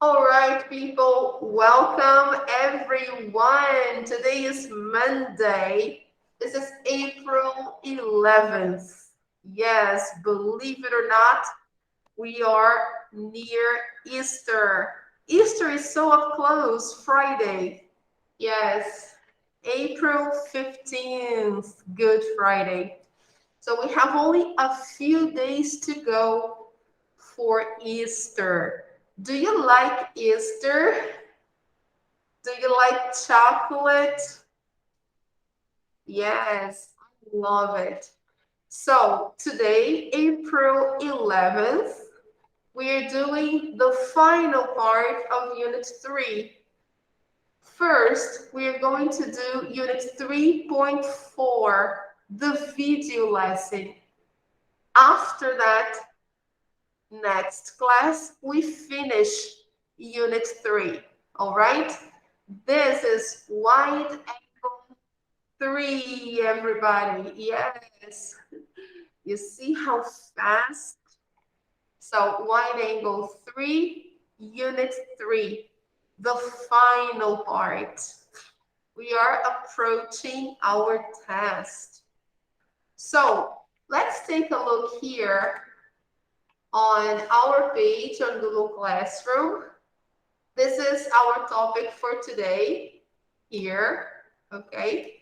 All right, people, welcome everyone. Today is Monday. This is April 11th. Yes, believe it or not, we are near Easter. Easter is so up close, Friday. Yes, April 15th, Good Friday. So we have only a few days to go for Easter. Do you like Easter? Do you like chocolate? Yes, I love it. So today, April 11th, we are doing the final part of Unit 3. First, we are going to do Unit 3.4, the video lesson. After that, next class, we finish Unit 3. All right? This is wide angle 3, everybody. Yes. You see how fast? So wide angle 3, Unit 3, the final part. We are approaching our test. So let's take a look here on our page on Google Classroom. This is our topic for today here, okay?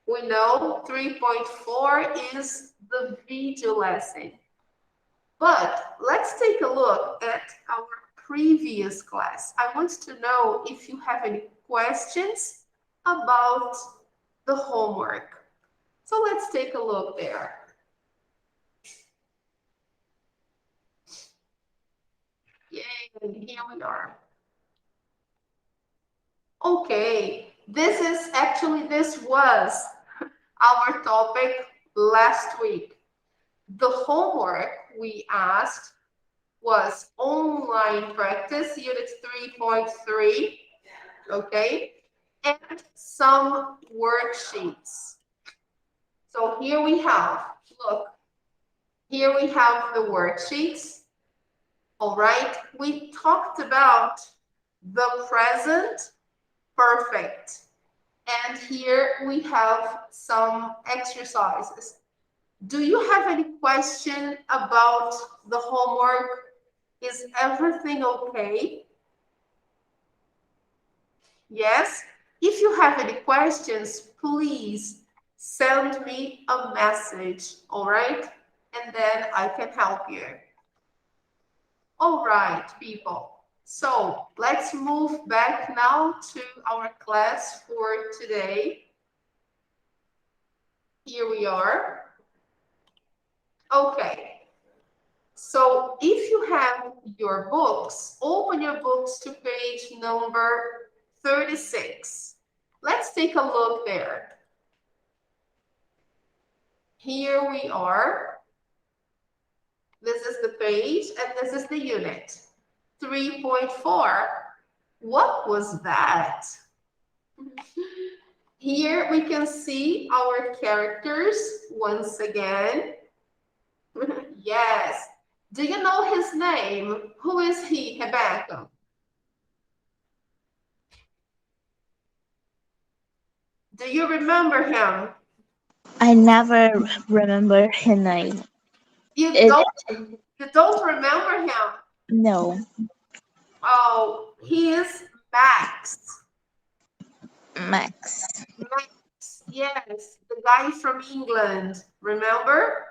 We know 3.4 is the video lesson. But let's take a look at our previous class. I want to know if you have any questions about the homework. So let's take a look there. Yay, here we are. Okay, this was our topic last week. The homework we asked was online practice, unit 3.3, okay, and some worksheets. So here we have, look, here we have the worksheets. All right, we talked about the present perfect. And here we have some exercises. Do you have any question about the homework? Is everything okay? Yes? If you have any questions, please send me a message, all right? And then I can help you. All right, people. So let's move back now to our class for today. Here we are. Okay. So if you have your books, open your books to page number 36. Let's take a look there. Here we are. This is the page and this is the unit. 3.4. What was that? Here we can see our characters once again. Yes. Do you know his name? Who is he, Rebecca? Do you remember him? I never remember his name. You It don't remember him? no, Oh, he is Max. Max. Max, yes, the guy from England, remember?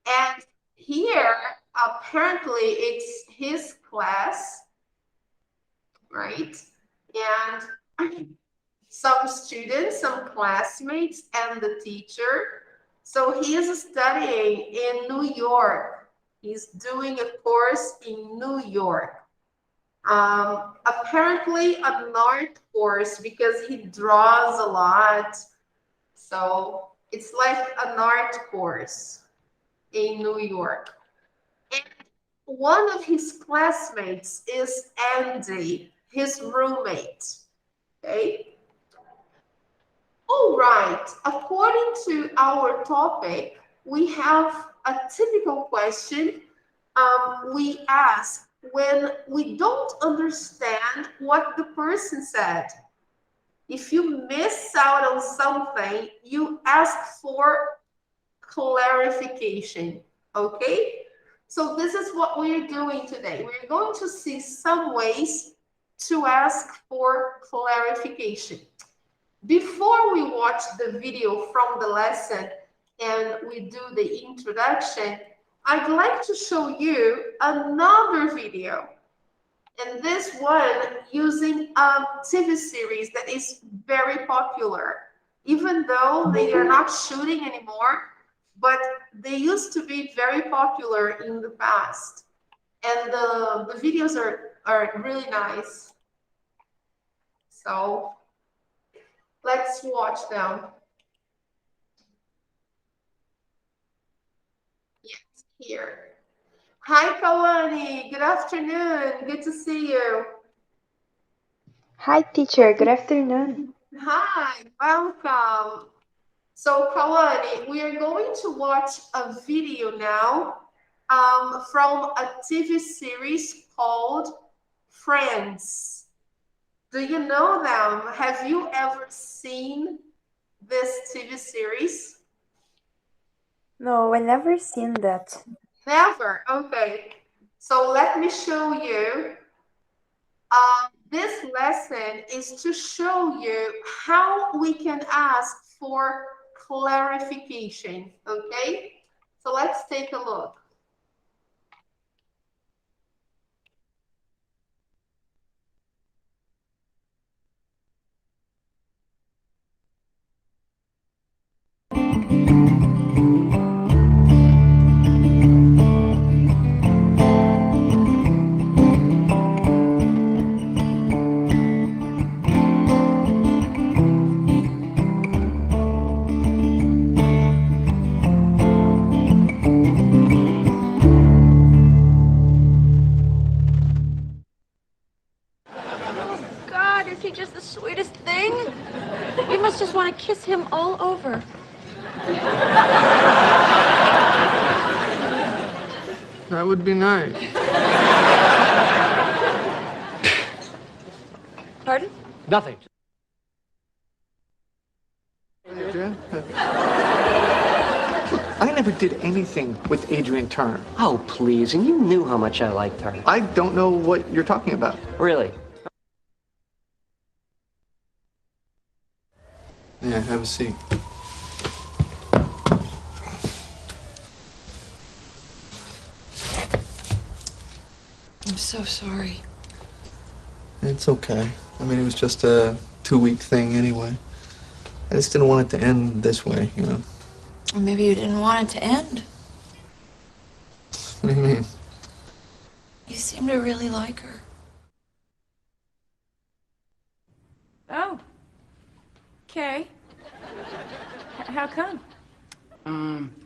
And here, apparently, it's his class, right? And some students, some classmates, and the teacher. So he is studying in New York. He's doing a course in New York. Apparently an art course because he draws a lot. So it's like an art course in New York. And one of his classmates is Andy, his roommate. Okay. All right. According to our topic, we have a typical question we ask when we don't understand what the person said. If you miss out on something, you ask for clarification, okay? So this is what we're doing today. We're going to see some ways to ask for clarification. Before we watch the video from the lesson and we do the introduction, I'd like to show you another video. And this one using a TV series that is very popular. Even though they are not shooting anymore, but they used to be very popular in the past. And the videos are really nice. So let's watch them. Yes, here. Hi, Kawani. Good afternoon. Good to see you. Hi, teacher. Good afternoon. Hi, welcome. So, Kawani, we are going to watch a video now from a TV series called Friends. Do you know them? Have you ever seen this TV series? No, I never seen that. Never. Okay. So let me show you. This lesson is to show you how we can ask for clarification. Okay. So let's take a look. God, is he just the sweetest thing? You must just want to kiss him all over. That would be nice. Pardon? Nothing. I never did anything with Adrian Turner. Oh, please. And you knew how much I liked her. I don't know what you're talking about. Really? Yeah, have a seat. I'm so sorry. It's okay. I mean, it was just a 2-week thing anyway. I just didn't want it to end this way, you know. Or maybe you didn't want it to end. What do you mean? You seem to really like her. Oh. Okay. How come?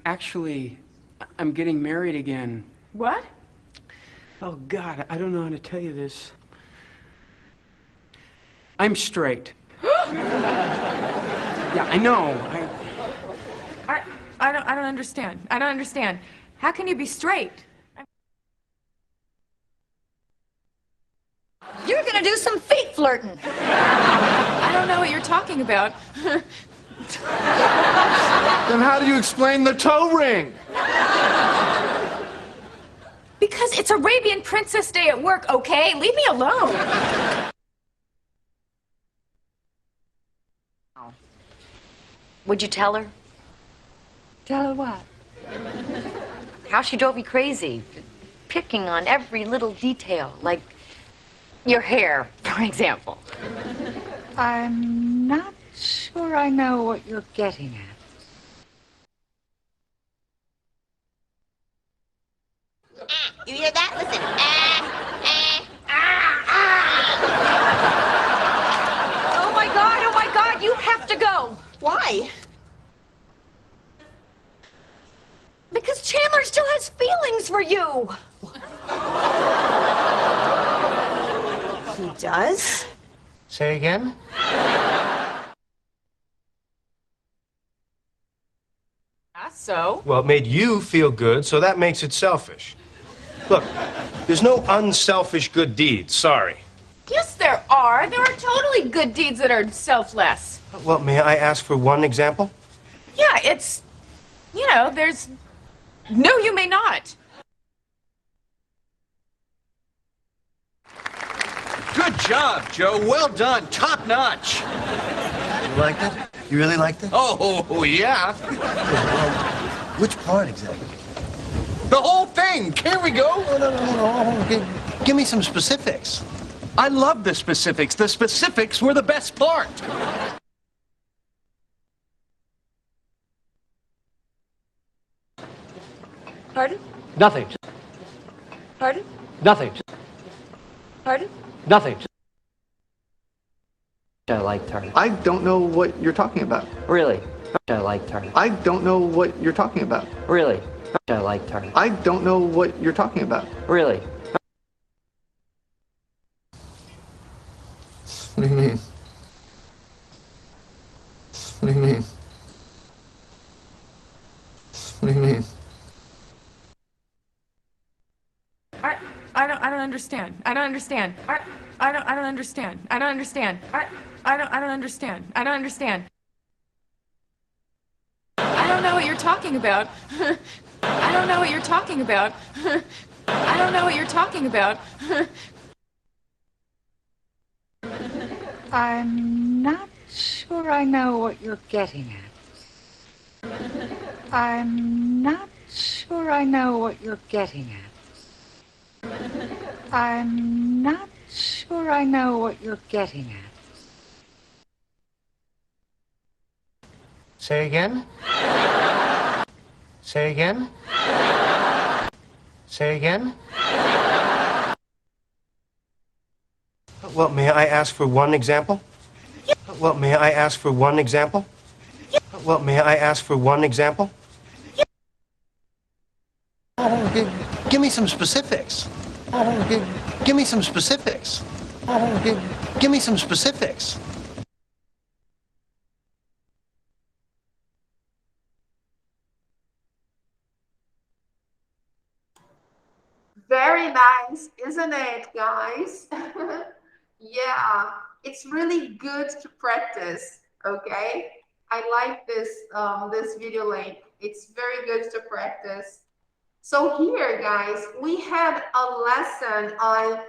Actually, I'm getting married again. What? Oh, God, I don't know how to tell you this. I'm straight. Yeah, I know. I don't understand. I don't understand. How can you be straight? You're gonna do some feet flirting. I don't know what you're talking about. Then how do you explain the toe ring? Because it's Arabian Princess Day at work, okay? Leave me alone. Would you tell her? Tell her what? How she drove you crazy. Picking on every little detail, like your hair, for example. I'm not sure I know what you're getting at. You hear that? Listen. Oh my God, you have to go. Why? Because Chandler still has feelings for you. He does? Say again? So? Well, it made you feel good, so that makes it selfish. Look, there's no unselfish good deeds, sorry. Yes, there are. There are totally good deeds that are selfless. Well, may I ask for one example? Yeah, it's, there's... No, you may not. Good job, Joe. Well done. Top notch. You liked it? You really liked it? Oh, yeah. Which part exactly? The whole thing. Here we go. No. Give me some specifics. I love the specifics. The specifics were the best part. Pardon? Nothing. Pardon? Nothing. Pardon? Nothing. I liked her. I don't know what you're talking about. Really? I liked her. I don't know what you're talking about. Really? I liked her. I don't know what you're talking about. Really? What do you mean? What do you mean? What do you mean? I don't understand. I don't understand. I don't understand. I don't understand. I don't understand. I don't understand. I don't know what you're talking about. I don't know what you're talking about. I don't know what you're talking about. I'm not sure I know what you're getting at. I'm not sure I know what you're getting at. I'm not sure I know what you're getting at. Say again? Say again? Say again? Well, may I ask for one example? Well, may I ask for one example? Well, may I ask for one example? Give me some specifics. Give me some specifics. Give me some specifics. Very nice, isn't it, guys? Yeah, it's really good to practice, okay? I like this video link. It's very good to practice. So here, guys, we had a lesson on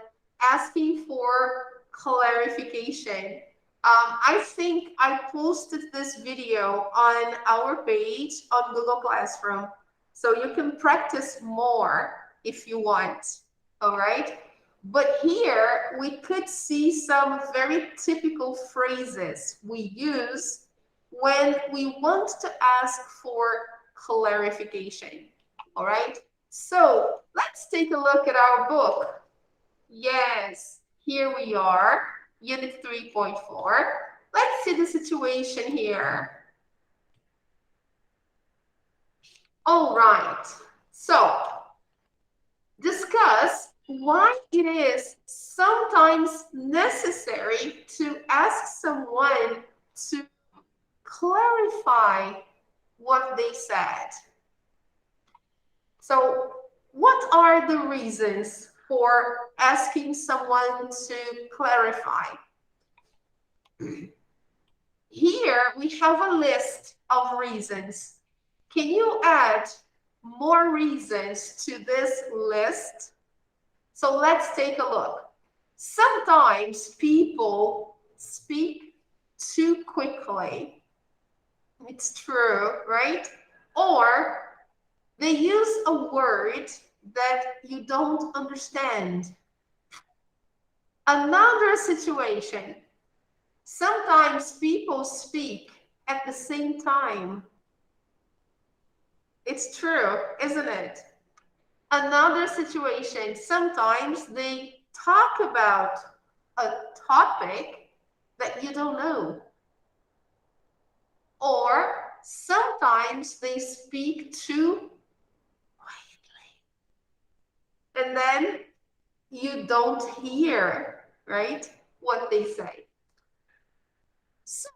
asking for clarification. I think I posted this video on our page on Google Classroom, so you can practice more if you want, all right? But here we could see some very typical phrases we use when we want to ask for clarification, all right? So let's take a look at our book. Yes, here we are, Unit 3.4. Let's see the situation here. All right, so discuss why it is sometimes necessary to ask someone to clarify what they said. So, what are the reasons for asking someone to clarify? Here we have a list of reasons. Can you add more reasons to this list? So let's take a look. Sometimes people speak too quickly. It's true, right? Or they use a word that you don't understand. Another situation. Sometimes people speak at the same time. It's true, isn't it? Another situation, sometimes they talk about a topic that you don't know. Or sometimes they speak too quietly. And then you don't hear, right, what they say. So,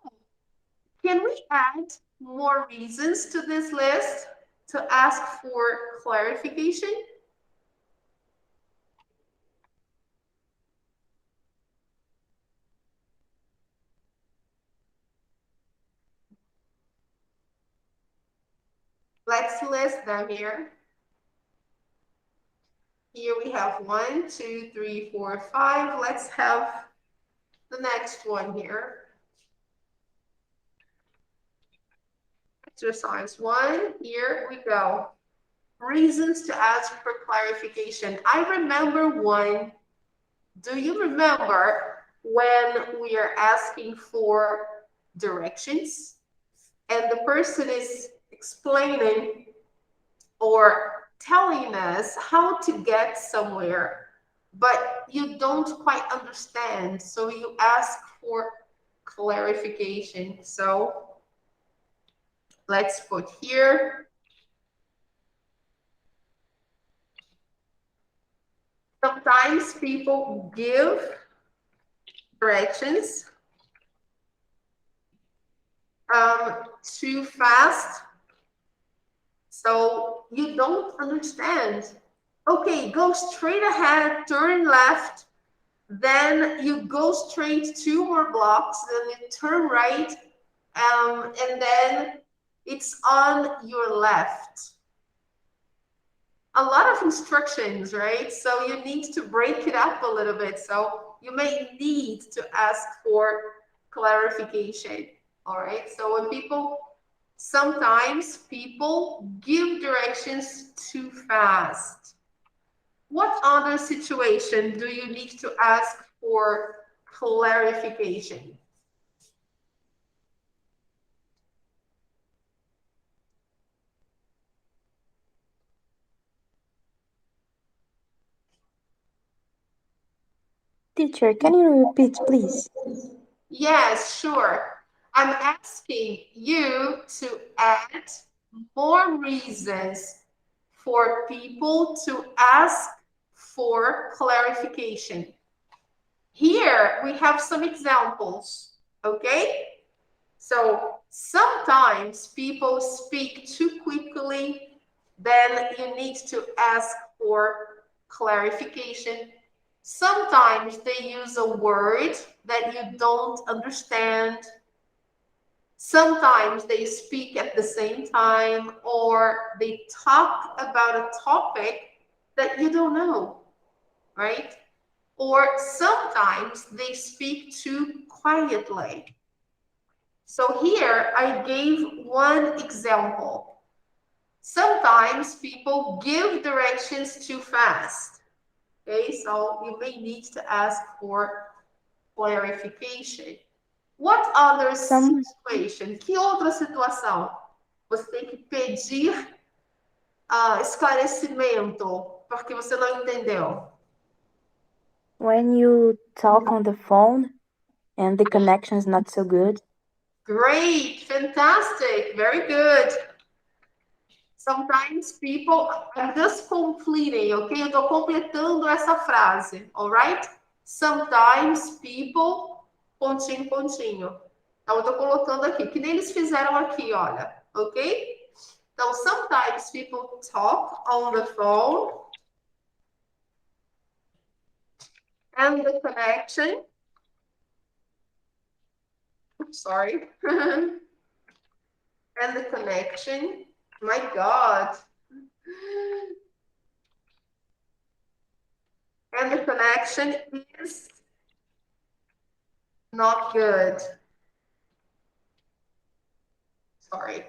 can we add more reasons to this list to ask for clarification? Let's list them here. Here we have 1, 2, 3, 4, 5. Let's have the next one here. Exercise 1, here we go. Reasons to ask for clarification. I remember one. Do you remember when we are asking for directions and the person is explaining or telling us how to get somewhere, but you don't quite understand, so you ask for clarification? So let's put here. Sometimes people give directions too fast, so you don't understand. Okay, go straight ahead, turn left, then you go straight 2 more blocks, then you turn right, and then it's on your left. A lot of instructions, right? So you need to break it up a little bit. So you may need to ask for clarification, all right? So when sometimes people give directions too fast. What other situation do you need to ask for clarification? Teacher, can you repeat, please? Yes, sure. I'm asking you to add more reasons for people to ask for clarification. Here we have some examples, okay? So sometimes people speak too quickly, then you need to ask for clarification. Sometimes they use a word that you don't understand. Sometimes they speak at the same time, or they talk about a topic that you don't know, right? Or sometimes they speak too quietly. So here I gave one example. Sometimes people give directions too fast. Okay, so you may need to ask for clarification. What other situation? Que outra situação? Você tem que pedir esclarecimento porque você não entendeu. When you talk on the phone and the connection is not so good. Great, fantastic, very good. Sometimes people, I'm just completing, okay? Eu estou completando essa frase, alright? Sometimes people, pontinho, pontinho. Então, eu estou colocando aqui, que nem eles fizeram aqui, olha, ok? Então, sometimes people talk on the phone and the connection, sorry, and the connection, my God. And the connection is not good. Sorry.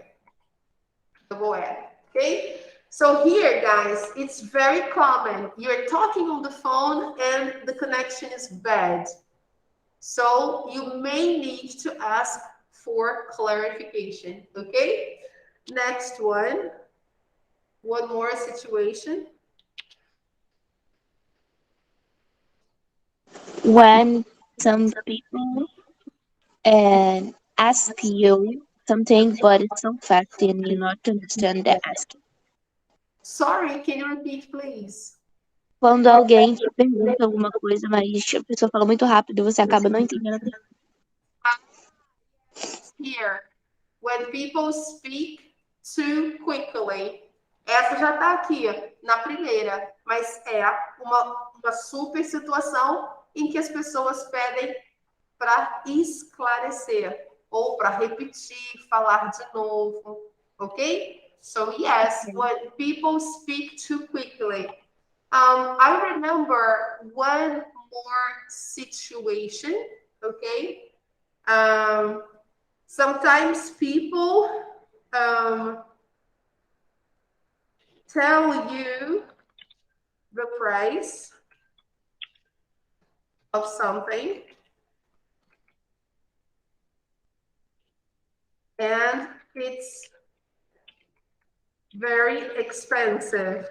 Okay? So here, guys, it's very common. You're talking on the phone and the connection is bad. So you may need to ask for clarification, okay? Next one. One more situation. When some people ask you something, but it's so fast and you not understand the asking. Sorry, can you repeat, please? Quando alguém te pergunta alguma coisa, mas a pessoa fala muito rápido e você acaba não entendendo. Here, when people speak too quickly. Essa já está aqui, na primeira, mas é uma super situação em que as pessoas pedem para esclarecer ou para repetir, falar de novo, ok? So yes, when people speak too quickly. I remember one more situation, okay? Sometimes people tell you the price of something and it's very expensive.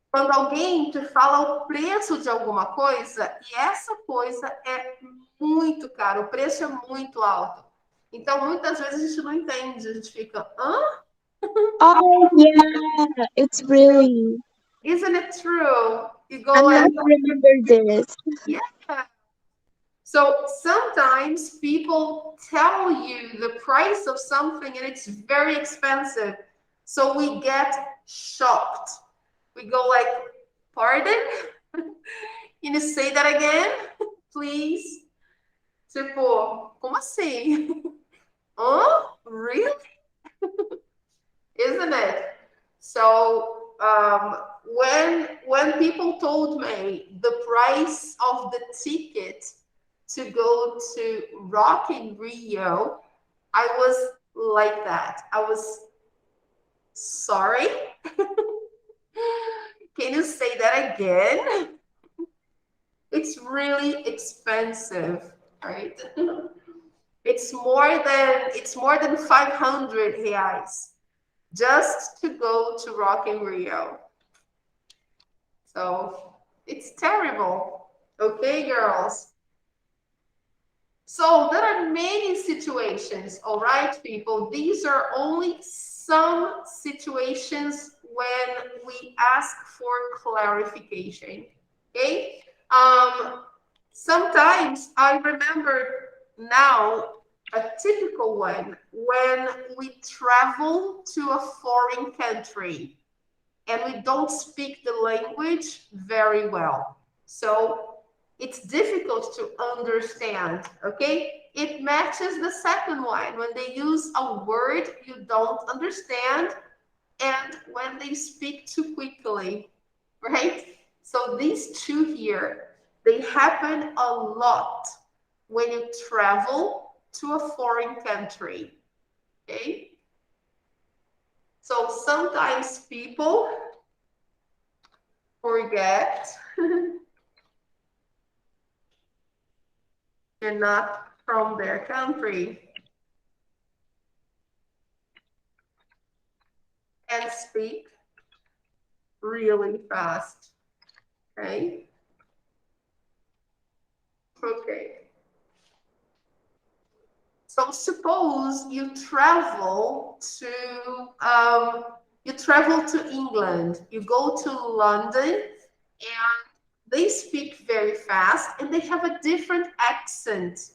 Quando alguém te fala o preço de alguma coisa e essa coisa é muito cara, o preço é muito alto. Então, muitas vezes a gente não entende, a gente fica, hã? Oh, yeah, it's really. Isn't it true? You go I like, not remember this. yeah. So sometimes people tell you the price of something and it's very expensive. So we get shocked. We go like, pardon? Can you say that again, please? Tipo, como assim? Oh, really? Isn't it? So when people told me the price of the ticket to go to Rock in Rio, I was like that. I was sorry. Can you say that again? It's really expensive, right? It's more than 500 reais just to go to Rock in Rio. So it's terrible. Okay, girls. So there are many situations, all right, people. These are only some situations when we ask for clarification. Okay. Sometimes I remember now a typical one when we travel to a foreign country and we don't speak the language very well. So it's difficult to understand, okay? It matches the second one when they use a word you don't understand and when they speak too quickly, right? So these two here, they happen a lot when you travel to a foreign country, okay? So sometimes people forget they're not from their country and speak really fast, okay? Okay. So suppose you travel to England, you go to London and they speak very fast and they have a different accent.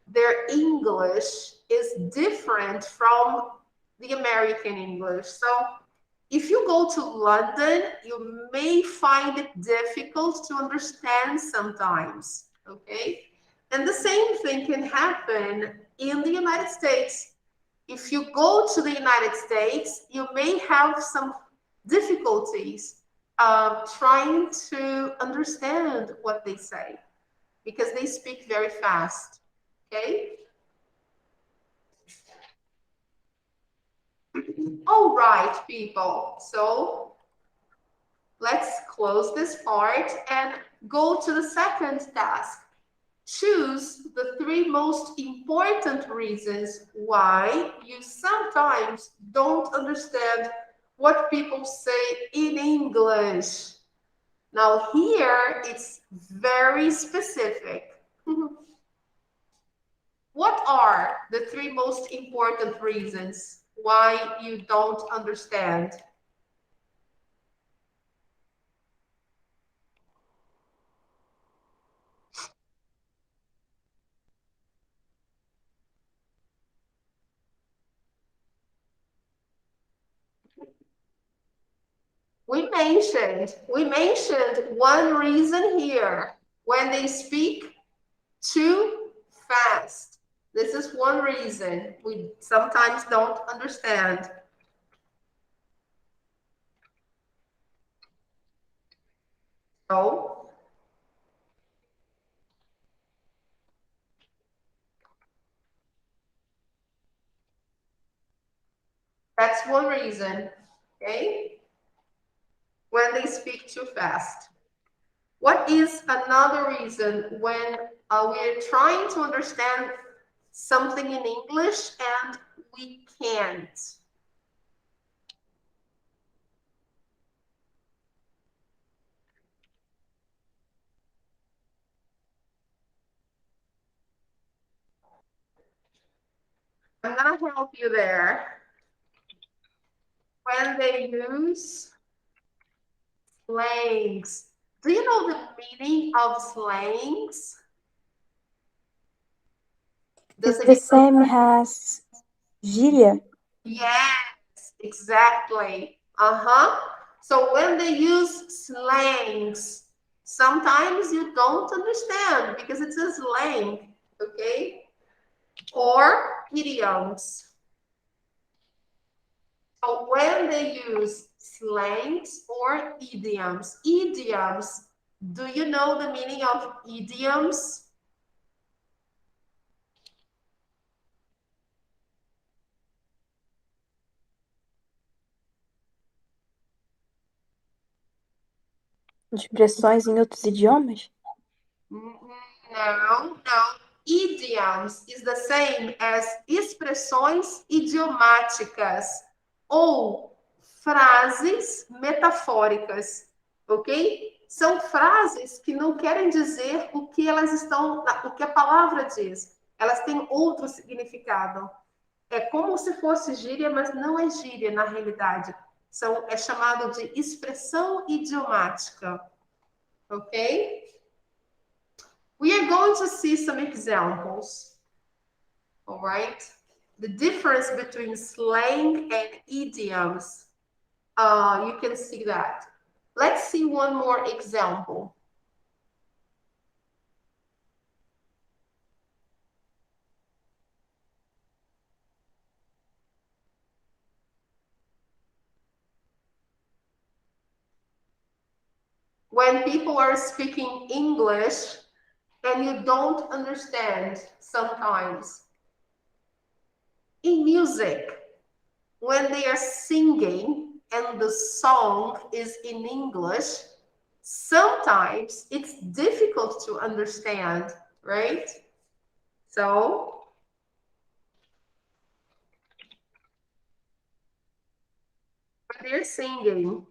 Their English is different from the American English. So if you go to London, you may find it difficult to understand sometimes, okay? And the same thing can happen in the United States. If you go to the United States, you may have some difficulties trying to understand what they say because they speak very fast, okay? All right, people. So let's close this part and go to the second task. Choose the 3 most important reasons why you sometimes don't understand what people say in English. Now here it's very specific. What are the 3 most important reasons why you don't understand? We mentioned one reason here, when they speak too fast. This is one reason we sometimes don't understand. So that's one reason, okay? When they speak too fast. What is another reason when we're trying to understand something in English and we can't? I'm gonna help you there. When they use slangs. Do you know the meaning of slangs? Does It's the same as gíria. Yes, exactly. So when they use slangs, sometimes you don't understand because it's a slang, okay? Or idioms. So when they use slangs or idioms, do you know the meaning of idioms? Expressões em outros idiomas? No. Idioms is the same as expressões idiomáticas ou frases metafóricas, ok? São frases que não querem dizer o que elas estão, o que a palavra diz. Elas têm outro significado. É como se fosse gíria, mas não é gíria na realidade. É chamado de expressão idiomática, ok? We are going to see some examples, all right? The difference between slang and idioms, you can see that. Let's see one more example. When people are speaking English and you don't understand sometimes. In music, when they are singing and the song is in English, sometimes it's difficult to understand, right? So, when they're singing,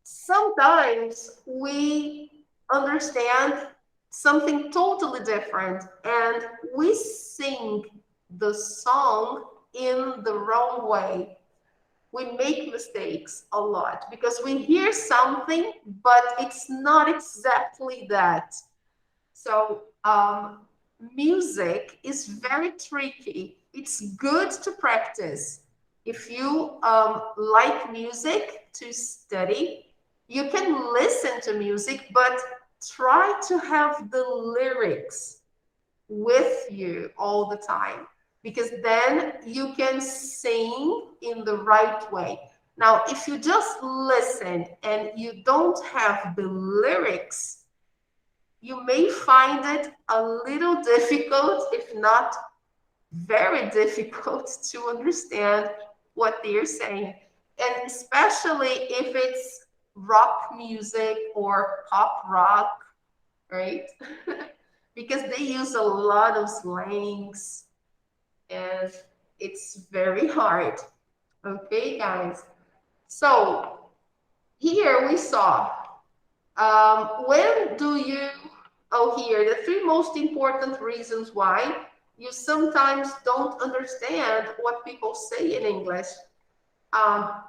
sometimes we understand something totally different and we sing the song in the wrong way. We make mistakes a lot because we hear something, but it's not exactly that. So, music is very tricky. It's good to practice. If you like music to study, you can listen to music, but try to have the lyrics with you all the time, because then you can sing in the right way. Now, if you just listen and you don't have the lyrics, you may find it a little difficult, if not very difficult, to understand what they're saying. And especially if it's rock music or pop rock, right? Because they use a lot of slangs and it's very hard. Okay, guys. So here we saw when do you, here, the three most important reasons why you sometimes don't understand what people say in English.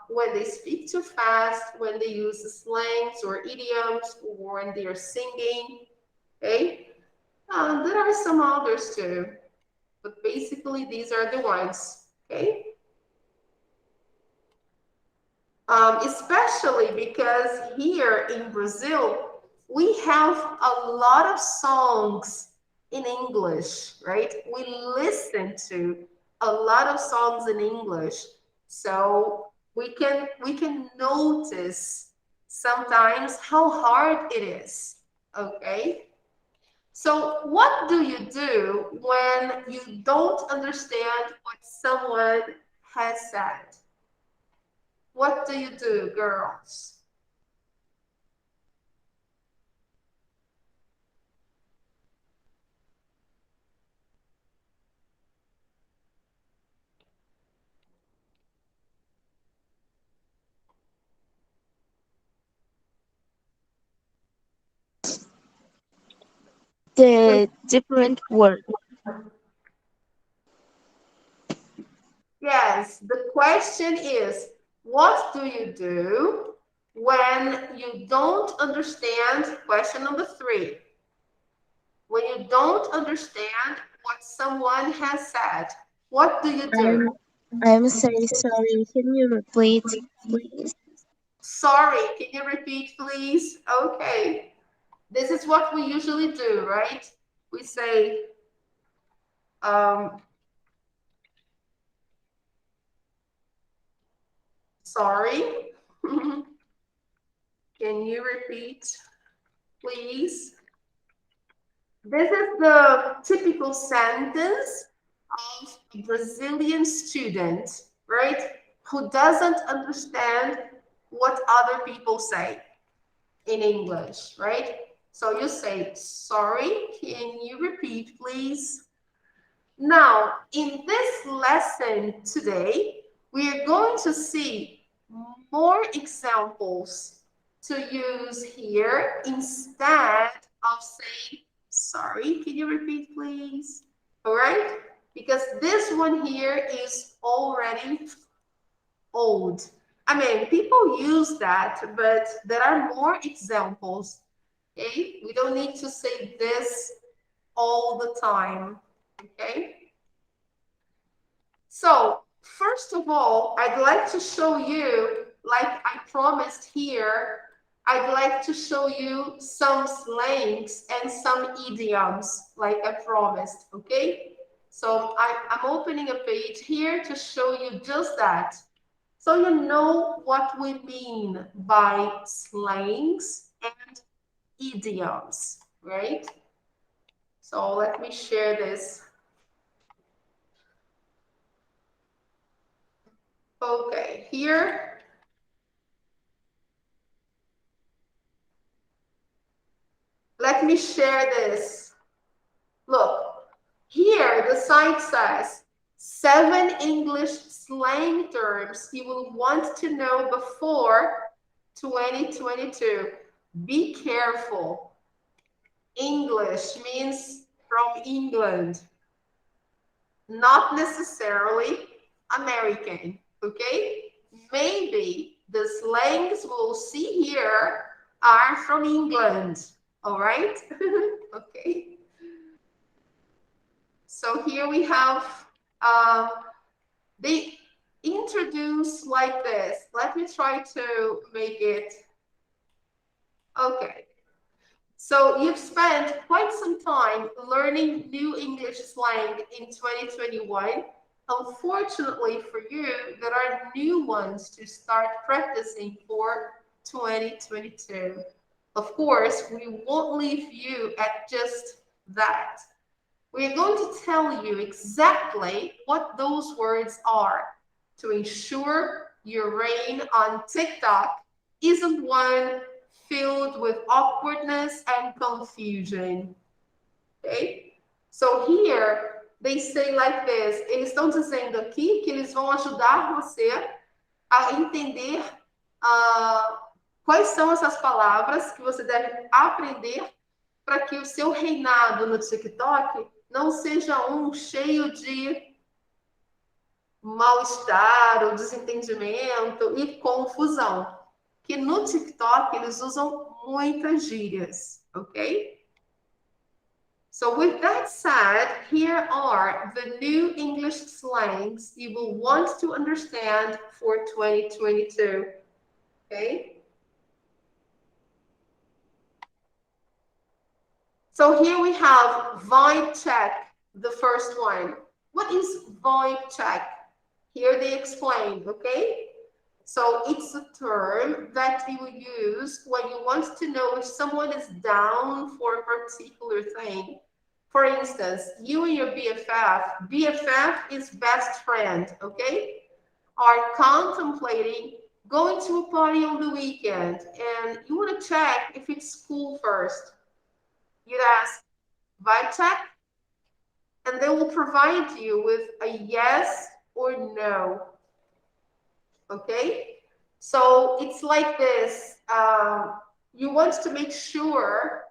When they speak too fast, when they use slangs or idioms, or when they are singing, okay? There are some others too, but basically these are the ones, okay? Especially because here in Brazil, we have a lot of songs in English, right? We listen to a lot of songs in English. So we can notice sometimes how hard it is, okay? So what do you do when you don't understand what someone has said? What do you do, girls? The different word. Yes, the question is, what do you do when you don't understand, question number 3, when you don't understand what someone has said, what do you do? I'm sorry, sorry. Can you repeat, please? Sorry, can you repeat, please? Okay. This is what we usually do, right? We say, sorry. Can you repeat, please? This is the typical sentence of a Brazilian student, right? Who doesn't understand what other people say in English, right? So you say, sorry, can you repeat, please? Now, in this lesson today, we are going to see more examples to use here instead of saying, sorry, can you repeat, please? All right? Because this one here is already old. I mean, people use that, but there are more examples. Okay? We don't need to say this all the time. Okay? So, first of all, I'd like to show you, like I promised here, I'd like to show you some slangs and some idioms, like I promised, okay? So I'm opening a page here to show you just that. So you know what we mean by slangs and idioms, right? So let me share this. Okay, here. Let me share this. Look, here the site says 7 English slang terms you will want to know before 2022. Be careful. English means from England, not necessarily American, okay? Maybe the slangs we'll see here are from England, all right? Okay. So here we have, they introduce like this. Let me try to make it, okay. So you've spent quite some time learning new English slang in 2021. Unfortunately for you, there are new ones to start practicing for 2022. Of course, we won't leave you at just that. We're going to tell you exactly what those words are to ensure your reign on TikTok isn't one filled with awkwardness and confusion. Okay? So here they say like this. Eles estão dizendo aqui que eles vão ajudar você a entender quais são essas palavras que você deve aprender para que o seu reinado no TikTok não seja um cheio de mal-estar ou desentendimento e confusão. Que no TikTok eles usam muitas gírias, ok? So with that said, here are the new English slangs you will want to understand for 2022, okay? So here we have vibe check, the first one. What is vibe check? Here they explain, okay? So it's a term that you would use when you want to know if someone is down for a particular thing. For instance, you and your BFF is best friend, okay? Are contemplating going to a party on the weekend and you want to check if it's cool first. You'd ask, vai check? And they will provide you with a yes or no. Okay? So it's like this. You want to make sure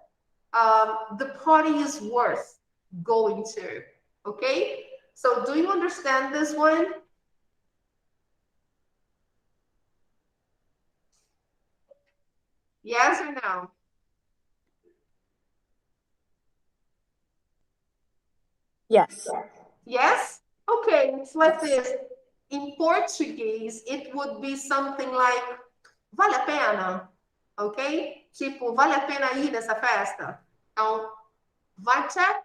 the party is worth going to. Okay? So do you understand this one? Yes or no? Yes. Yes? Okay, it's like this. In Portuguese, it would be something like vale a pena, ok? Tipo, vale a pena ir nessa festa? Então, vai check?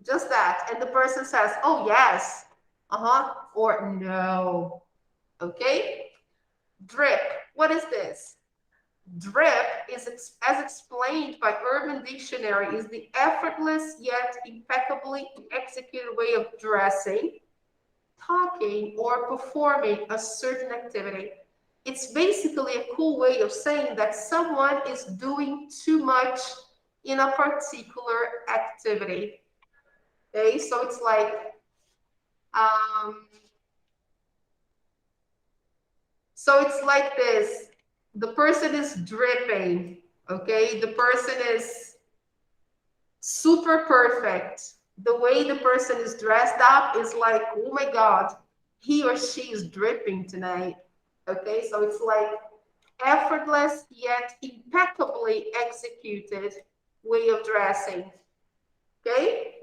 Just that. And the person says, oh, yes, or no, okay? Drip, what is this? Drip is, as explained by Urban Dictionary, is the effortless yet impeccably executed way of dressing, talking, or performing a certain activity. It's basically a cool way of saying that someone is doing too much in a particular activity. Okay, so it's like, this. The person is dripping, okay? The person is super perfect. The way the person is dressed up is like, oh my God, he or she is dripping tonight. Okay, so it's like effortless yet impeccably executed way of dressing. Okay?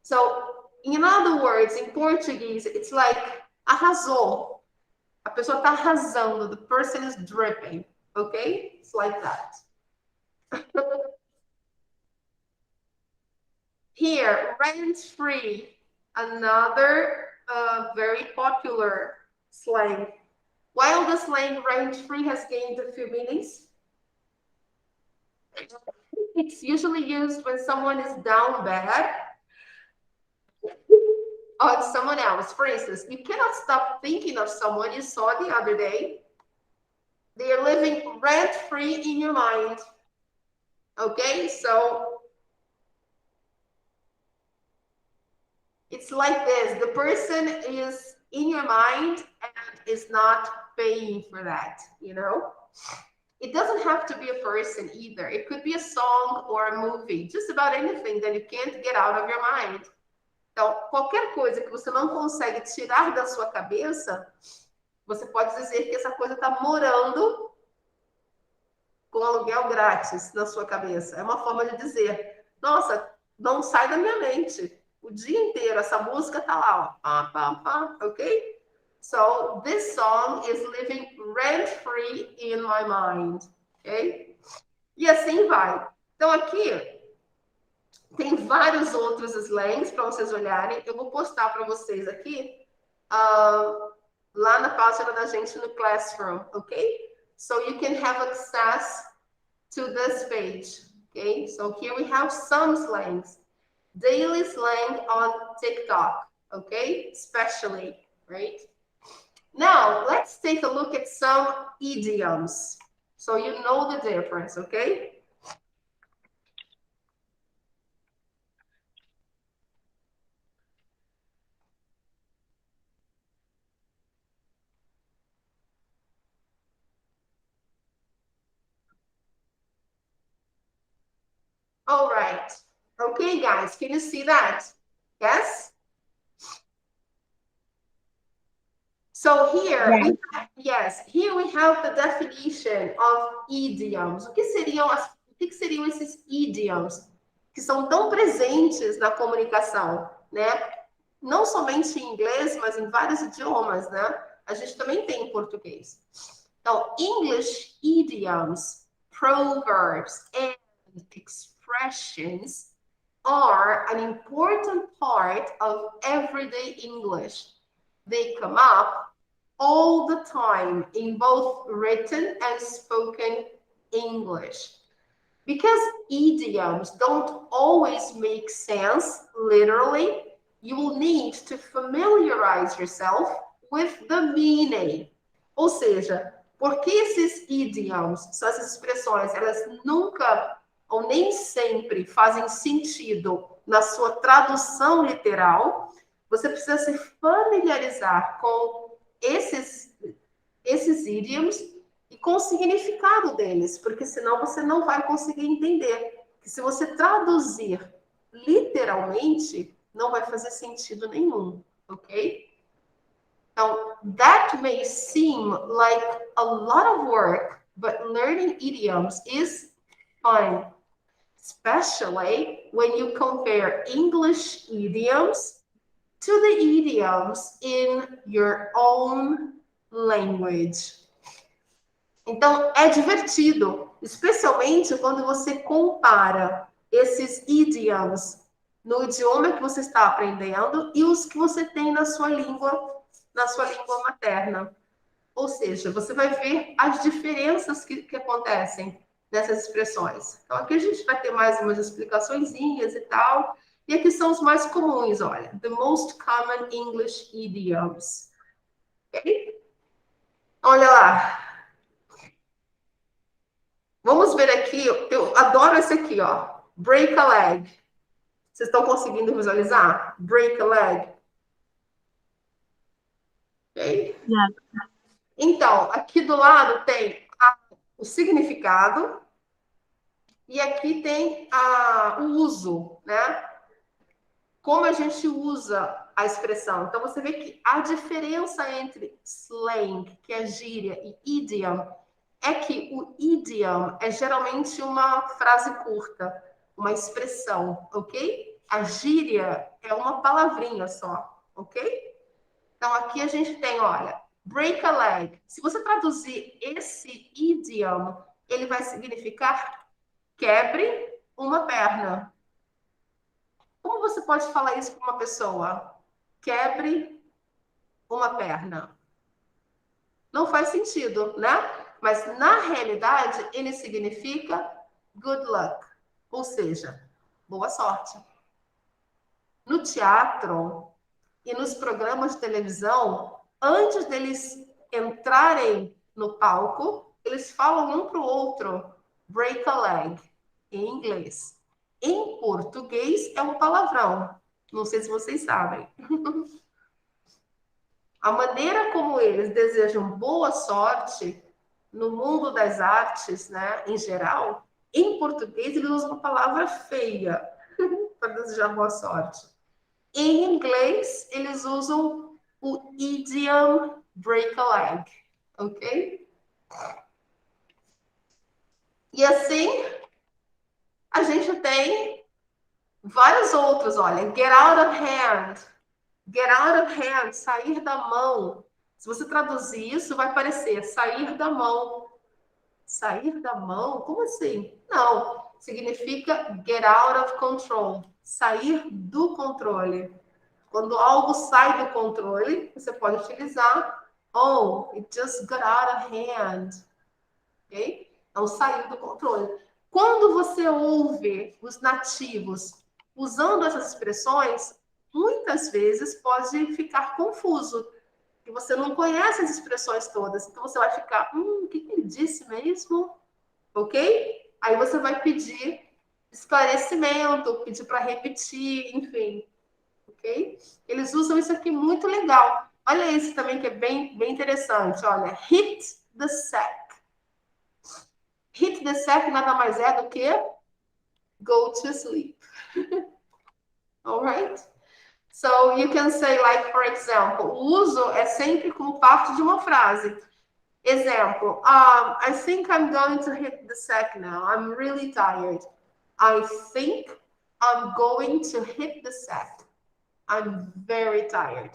So, in other words, in Portuguese, it's like arrasou. A pessoa está arrasando. The person is dripping. Okay? It's like that. Here, rent-free, another very popular slang. While the slang rent-free has gained a few meanings, it's usually used when someone is down bad on someone else. For instance, you cannot stop thinking of someone you saw the other day. They are living rent-free in your mind. Okay, so it's like this. The person is in your mind and is not paying for that, you know? It doesn't have to be a person either. It could be a song or a movie, just about anything that you can't get out of your mind. Então, qualquer coisa que você não consegue tirar da sua cabeça, você pode dizer que essa coisa está morando com aluguel grátis na sua cabeça. É uma forma de dizer, nossa, não sai da minha mente. O dia inteiro, essa música tá lá, ó. Pá, pá, pá, ok? So, this song is living rent-free in my mind, ok? E assim vai. Então, aqui tem vários outros slangs para vocês olharem. Eu vou postar para vocês aqui, lá na página da gente no Classroom, ok? So, you can have access to this page, okay? So, here we have some slangs. Daily slang on TikTok, okay? Especially, right? Now, let's take a look at some idioms. So you know the difference, okay? All right. Okay, guys, can you see that? Yes? So here, here we have the definition of idioms. O que seriam esses idioms que são tão presentes na comunicação, né? Não somente em inglês, mas em vários idiomas, né? A gente também tem em português. Então, English idioms, proverbs, and expressions are an important part of everyday English. They come up all the time in both written and spoken English. Because idioms don't always make sense literally, you will need to familiarize yourself with the meaning. Ou seja, porque esses idioms, são essas expressões, elas nunca ou nem sempre fazem sentido na sua tradução literal, você precisa se familiarizar com esses idioms e com o significado deles, porque senão você não vai conseguir entender. Que se você traduzir literalmente, não vai fazer sentido nenhum, ok? Now, that may seem like a lot of work, but learning idioms is fun, especially when you compare English idioms to the idioms in your own language. Então, é divertido, especialmente quando você compara esses idioms no idioma que você está aprendendo e os que você tem na sua língua materna. Ou seja, você vai ver as diferenças que acontecem nessas expressões. Então, aqui a gente vai ter mais umas explicaçõezinhas e tal. E aqui são os mais comuns, olha. The most common English idioms. Ok? Olha lá. Vamos ver aqui. Eu adoro esse aqui, ó. Break a leg. Vocês estão conseguindo visualizar? Break a leg. Ok? Yeah. Então, aqui do lado tem o significado e aqui tem o uso, né? Como a gente usa a expressão. Então, você vê que a diferença entre slang, que é gíria, e idiom, é que o idiom é geralmente uma frase curta, uma expressão, ok? A gíria é uma palavrinha só, ok? Então, aqui a gente tem, olha, break a leg. Se você traduzir esse idiom, ele vai significar quebre uma perna. Como você pode falar isso para uma pessoa? Quebre uma perna. Não faz sentido, né? Mas, na realidade, ele significa good luck. Ou seja, boa sorte. No teatro e nos programas de televisão, antes deles entrarem no palco, eles falam um para o outro, break a leg, em inglês. Em português é um palavrão. Não sei se vocês sabem. A maneira como eles desejam boa sorte no mundo das artes, né, em geral, em português eles usam uma palavra feia para desejar boa sorte. Em inglês, eles usam o idiom break a leg, ok? E assim, a gente tem vários outros, olha, get out of hand. Get out of hand, sair da mão. Se você traduzir isso, vai parecer sair da mão. Sair da mão? Como assim? Não, significa get out of control, sair do controle. Quando algo sai do controle, você pode utilizar oh, it just got out of hand. Ok? Então, saiu do controle. Quando você ouve os nativos usando essas expressões, muitas vezes pode ficar confuso, que você não conhece as expressões todas. Então, você vai ficar, o que ele disse mesmo? Ok? Aí você vai pedir esclarecimento, pedir para repetir, enfim. Ok? Eles usam isso aqui muito legal. Olha esse também que é bem interessante. Olha, hit the sack. Hit the sack nada mais é do que go to sleep. All right? So you can say, like, for example, o uso é sempre como parte de uma frase. Exemplo, I think I'm going to hit the sack now. I'm really tired. I think I'm going to hit the sack. I'm very tired.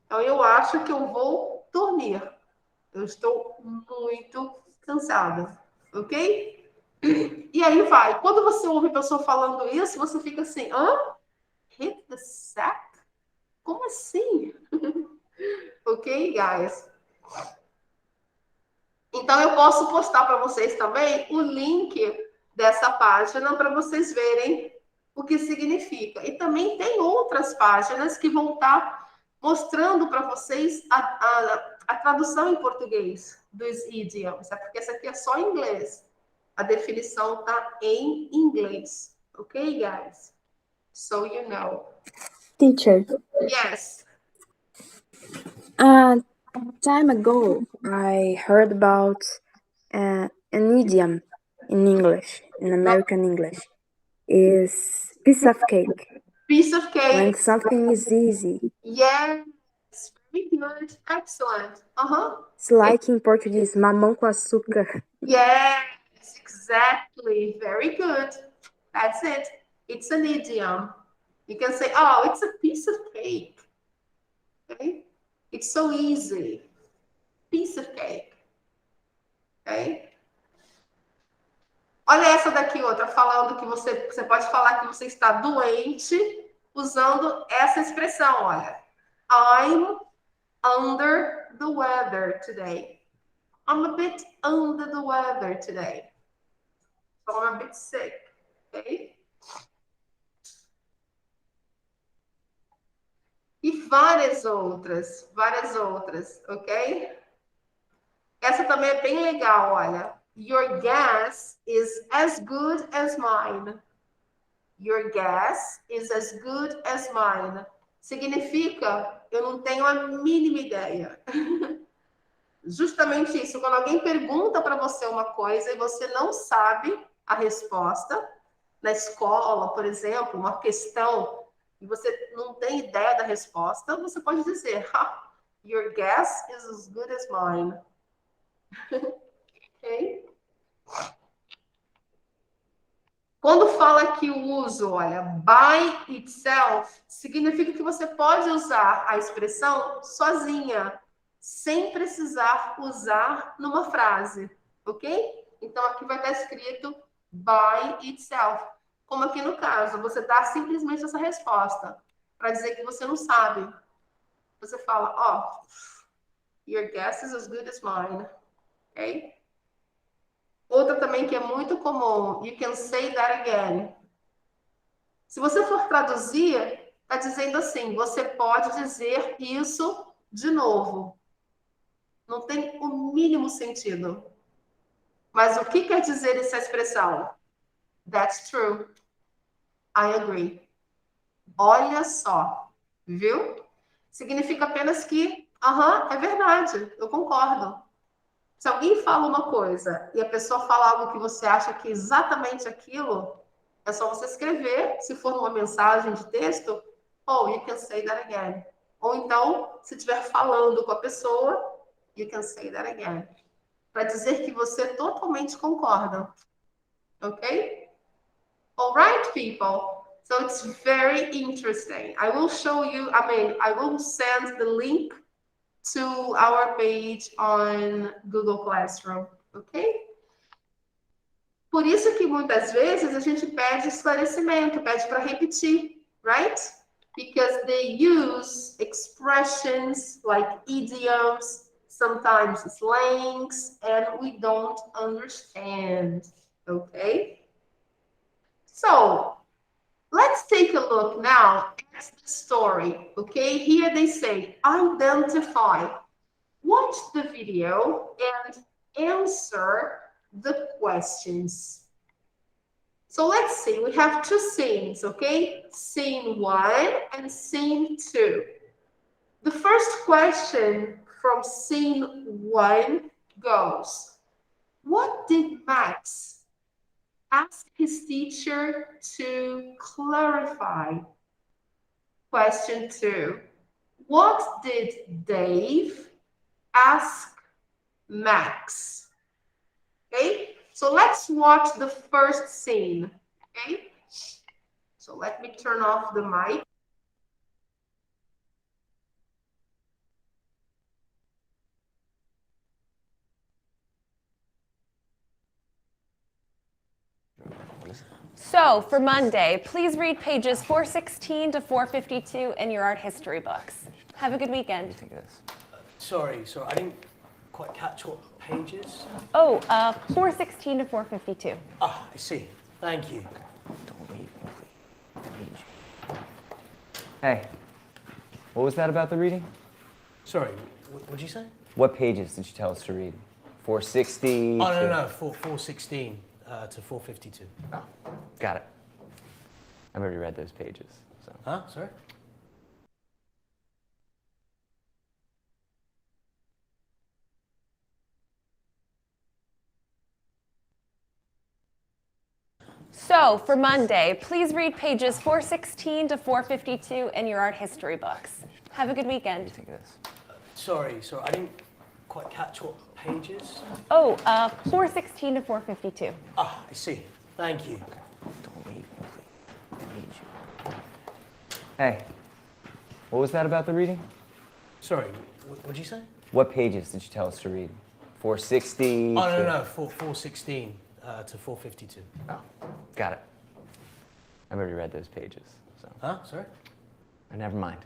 Então, eu acho que eu vou dormir. Eu estou muito cansada. Ok? E aí vai. Quando você ouve a pessoa falando isso, você fica assim, hit the sack? Como assim? Ok, guys? Então, eu posso postar para vocês também o link dessa página para vocês verem o que significa. E também tem outras páginas que vão estar mostrando para vocês a tradução em português dos idioms, porque essa aqui é só em inglês. A definição está em inglês. Ok, guys? So you know. Teacher, Yes. time ago, I heard about an idiom in English, in American English, is piece of cake. Piece of cake. When something is easy. Yes. Very good. Excellent. It's like in Portuguese, mamão com açúcar. Yes, exactly. Very good. That's it. It's an idiom. You can say, oh, it's a piece of cake. Okay? It's so easy. Piece of cake. Okay? Olha essa daqui, outra, falando que você pode falar que você está doente usando essa expressão, olha. I'm under the weather today. I'm a bit under the weather today. So I'm a bit sick. Okay? E várias outras, ok? Essa também é bem legal, olha. Your guess is as good as mine. Your guess is as good as mine. Significa, eu não tenho a mínima ideia. Justamente isso, quando alguém pergunta para você uma coisa e você não sabe a resposta, na escola, por exemplo, uma questão, e você não tem ideia da resposta, você pode dizer, your guess is as good as mine. Ok? Quando fala aqui o uso, olha, by itself, significa que você pode usar a expressão sozinha, sem precisar usar numa frase, ok? Então, aqui vai estar escrito by itself. Como aqui no caso, você dá simplesmente essa resposta, para dizer que você não sabe. Você fala, oh, your guess is as good as mine, ok? Outra também que é muito comum, you can say that again. Se você for traduzir, está dizendo assim, você pode dizer isso de novo. Não tem o mínimo sentido. Mas o que quer dizer essa expressão? That's true. I agree. Olha só, viu? Significa apenas que, é verdade, eu concordo. Se alguém fala uma coisa e a pessoa fala algo que você acha que é exatamente aquilo, é só você escrever, se for uma mensagem de texto, you can say that again. Ou então, se estiver falando com a pessoa, you can say that again. Para dizer que você totalmente concorda. Ok? All right, people. So it's very interesting. I will show you, I will send the link to our page on Google Classroom, ok? Por isso que muitas vezes a gente pede esclarecimento, pede para repetir, right? Because they use expressions like idioms, sometimes slangs, and we don't understand, okay? So, let's take a look now at the story, okay? Here they say, identify. Watch the video and answer the questions. So let's see, we have two scenes, okay? Scene 1 and scene 2. The first question from scene 1 goes, what did Max ask his teacher to clarify? Question 2, what did Dave ask Max? Okay, so let's watch the first scene. Okay, so let me turn off the mic. So, for Monday, please read pages 416 to 452 in your art history books. Have a good weekend. Sorry, I didn't quite catch what pages. Oh, 416 to 452. Ah, I see. Thank you. Don't leave, please. Hey, what was that about the reading? Sorry, what'd you say? What pages did you tell us to read? 460? Oh, no, 416 to 452. Oh, got it. I've already read those pages. So. Huh? Sorry? So, for Monday, please read pages 416 to 452 in your art history books. Have a good weekend. What do you think of this? Sorry, I didn't quite catch what pages. Oh, 416 to 452. Ah, I see. Thank you. Don't leave, please. Hey, what was that about the reading? Sorry, what'd you say? What pages did you tell us to read? 460? Oh, no, 416 to 452. Oh, got it. I've already read those pages. So. Huh? Sorry? Never mind.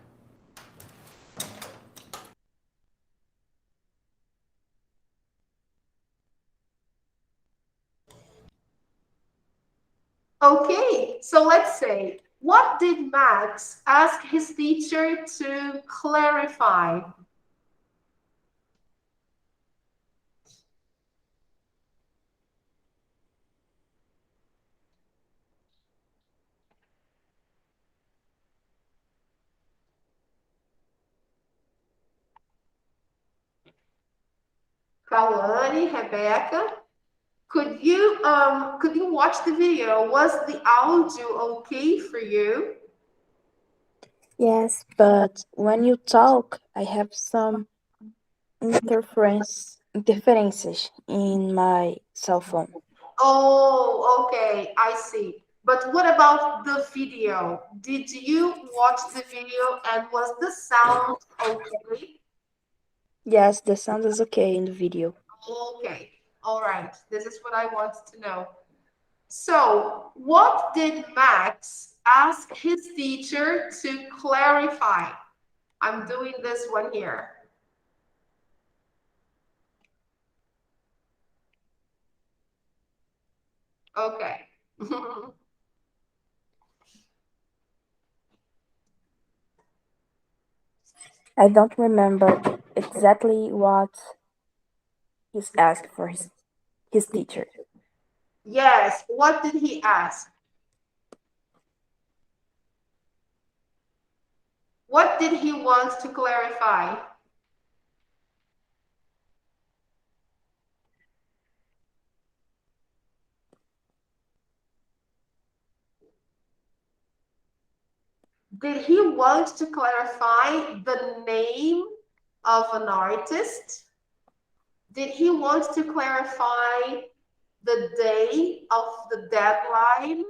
Okay, so let's say, what did Max ask his teacher to clarify? Kaulani, Rebecca, could you watch the video? Was the audio okay for you? Yes, but when you talk, I have some interferences in my cell phone. Oh, okay, I see. But what about the video? Did you watch the video and was the sound okay? Yes, the sound is okay in the video. Okay, all right. This is what I want to know. So, what did Max ask his teacher to clarify? I'm doing this one here. Okay. I don't remember exactly what he's asked for his teacher. Yes, what did he ask? What did he want to clarify? Did he want to clarify the name of an artist? Did he want to clarify the day of the deadline?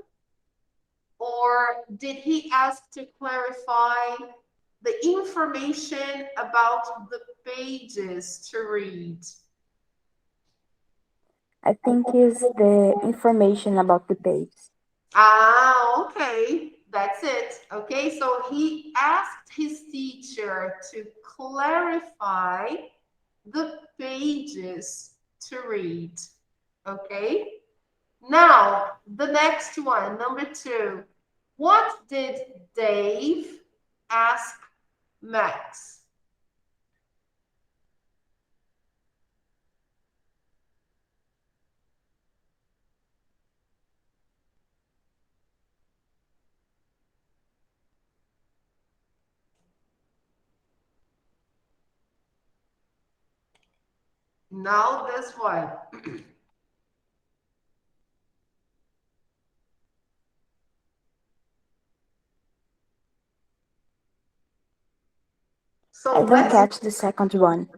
Or did he ask to clarify the information about the pages to read? I think it's the information about the page. Ah, okay. That's it. Okay, so he asked his teacher to clarify the pages to read. Okay? Now, the next one, number 2. What did Dave ask Max? Now this one. I don't catch the second one.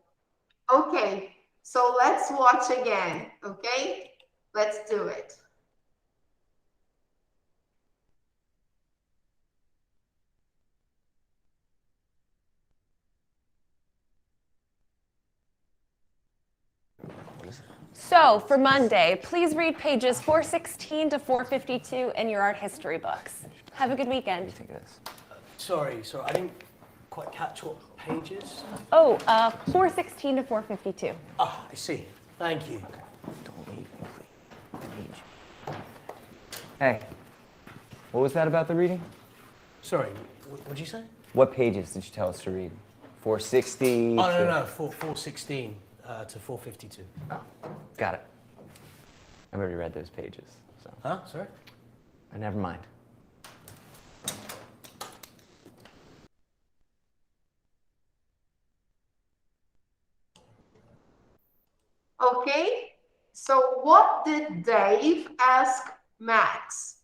Okay, so let's watch again, okay? Let's do it. So, for Monday, please read pages 416 to 452 in your art history books. Have a good weekend. What do you think of this? Sorry, I didn't quite catch what pages? Oh, 416 to 452. Ah, I see. Thank you. Don't leave me, please. Hey, what was that about the reading? Sorry, what'd you say? What pages did you tell us to read? 460? Oh, no, 416 to 452. Got it. I've already read those pages. So. Huh? Sorry? Never mind. Okay, so what did Dave ask Max?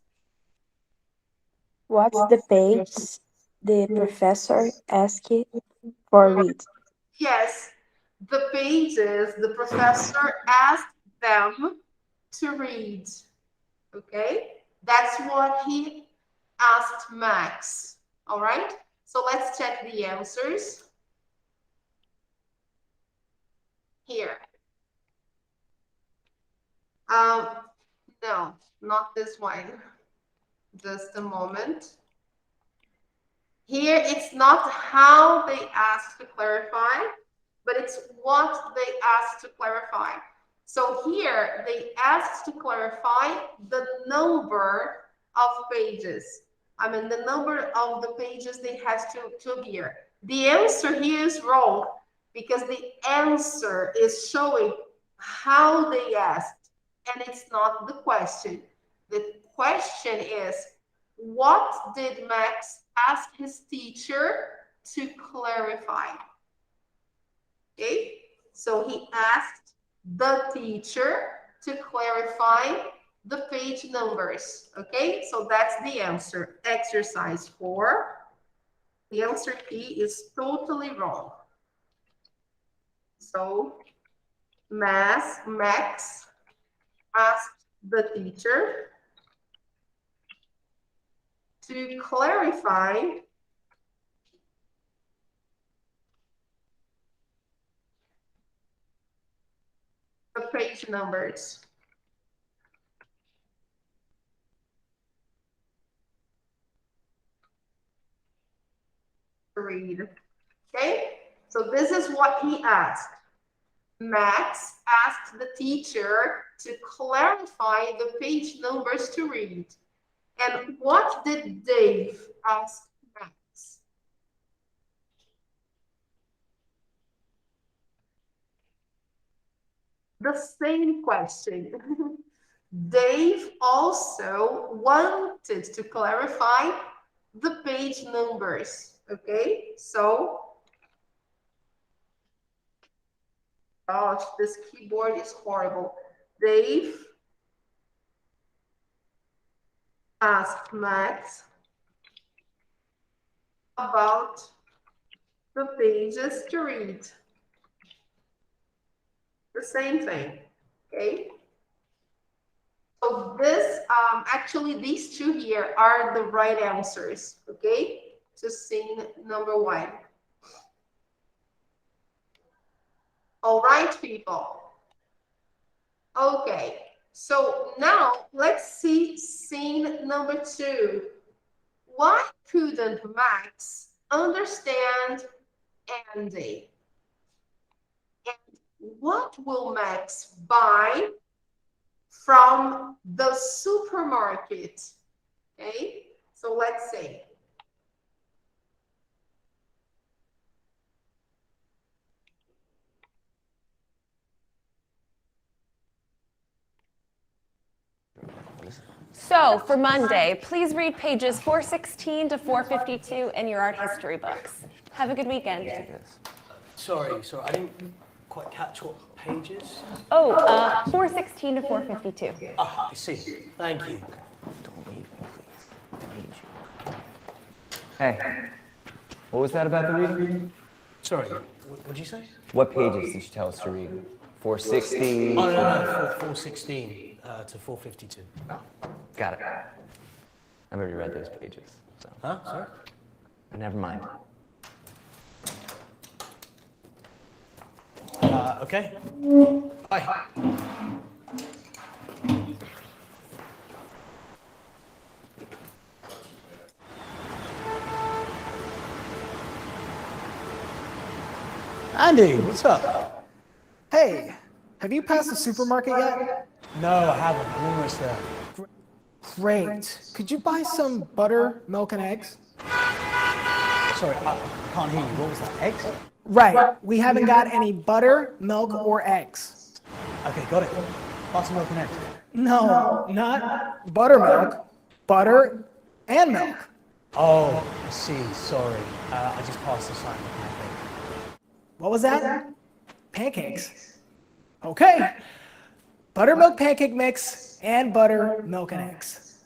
What's the page the professor asked for read? Yes, the pages the professor asked them to read. Okay, that's what he asked Max. All right, so let's check the answers here. No, not this one. Just a moment. Here, it's not how they asked to clarify, but it's what they asked to clarify. So here, they asked to clarify the number of pages. I mean, the number of the pages they had to appear. The answer here is wrong because the answer is showing how they asked, and it's not the question. The question is, what did Max ask his teacher to clarify? Okay, so he asked the teacher to clarify the page numbers. Okay, so that's the answer. Exercise 4. The answer P is totally wrong. So Max asked the teacher to clarify the page numbers. Read. Okay, so this is what he asked. Max asked the teacher to clarify the page numbers to read. And what did Dave ask Max? The same question. Dave also wanted to clarify the page numbers. Okay, so, gosh, this keyboard is horrible. Dave asked Max about the pages to read. The same thing, okay? So this, actually, these two here are the right answers, okay? To scene number 1. All right, people. Okay, so now let's see scene number 2. Why couldn't Max understand Andy? And what will Max buy from the supermarket? Okay, so let's see. So for Monday, please read pages 416 to 452 in your art history books. Have a good weekend. Sorry, I didn't quite catch what pages. Oh, 416 to 452. Ah, I see. Thank you. Don't leave me, please. Hey, what was that about the reading? Sorry, what'd you say? What pages did you tell us to read? 460? Oh, no, 416 to 452. Got it. I've already read those pages. So. Huh? Sorry? Never mind. Okay. Bye. Andy, what's up? Hey, have you passed the supermarket yet? No, I haven't. I'm almost there. Great. Could you buy some butter, milk, and eggs? Sorry, I can't hear you. What was that? Eggs? Right. We haven't got any butter, milk, or eggs. Okay, got it. Buttermilk and eggs. No, not buttermilk. Butter and milk. Oh, I see. Sorry. I just passed the sign. What was that? Pancakes. Okay. Buttermilk pancake mix and butter, milk, and eggs.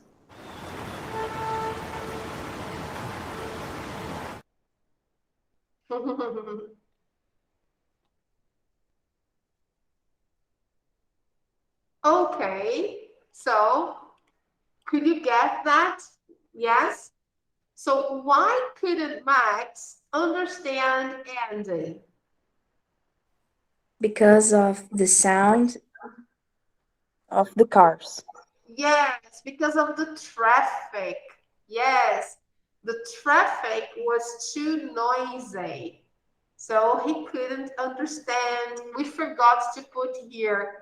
Okay, so could you get that? Yes? So why couldn't Max understand Andy? Because of the sound of the cars. Yes, because of the traffic. Yes, the traffic was too noisy. So he couldn't understand. We forgot to put here.